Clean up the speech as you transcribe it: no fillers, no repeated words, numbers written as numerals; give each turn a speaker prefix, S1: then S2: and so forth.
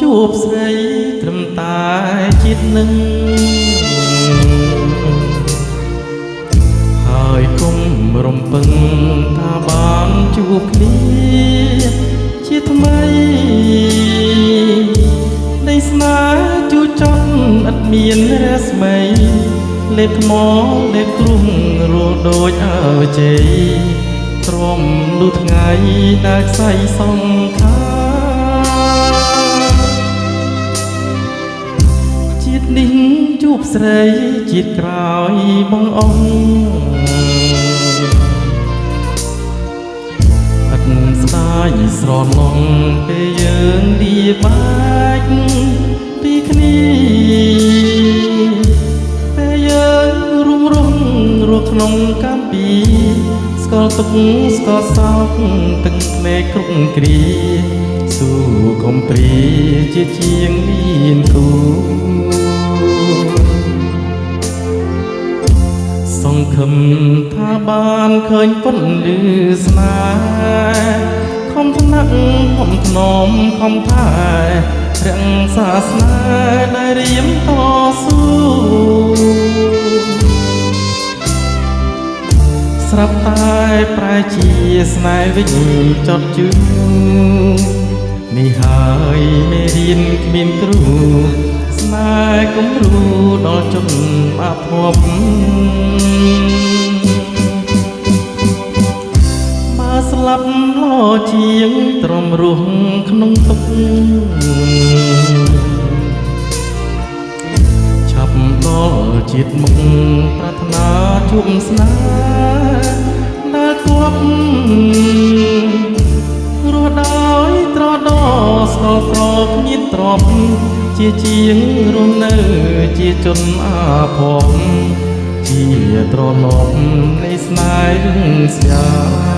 S1: ជួបស្រីត្រឹមតែជាតិនឹងហើយគុំរំពឹងថាបានជួបគ្នាជាថ្មីនៃស្នេហ៍ជួចន់ឥតមានរស្មីលេបថ្មលេបគ្រុំរលដូចអើជ័យទ្រាំលុះថ្ងៃដែលខ្សែសង្ខាជាតិនេះជួបស្រីជាតិក្រោយបងអង្គឥតស្ដាយស្រណងពេលយើងលាបាច់ពីគ្នាពេលយើងរួមរស់ក្នុងកម្ពីស្គាល់ទុកស្គាល់សោកទឹកភ្នែកគ្រប់គ្រាស៊ូកុំព្រាជាជាងមានគូសង្ឃឹមថាបានឃើញពុនលឺស្នេហ៍ខំថ្នាក់ខំធ្នមខំថែរក្សាស្នេហ៍ដែលរៀមតស៊ូស្រាប់តែប្រែជាស្នេហ៍វិញចត់ជឿនេះហើយមេរៀនគ្មានគ្រូស្នេហ៍គំរូដល់ជន់អភ័ព្វបើស្លាប់ឡជាងទ្រាំរស់ក្នុងទុក្ខឆាប់ដល់ជាតិមុខប្រាថ្នាជួបស្នេហ៍ដែលគប់រស់ដោយត្រដោស្គាល់ក្រគ្មានទ្រព្យជាជាងរស់នៅជាជនអាភ័ព្វជាត្រណប់នៃស្នេហ៍ស្យា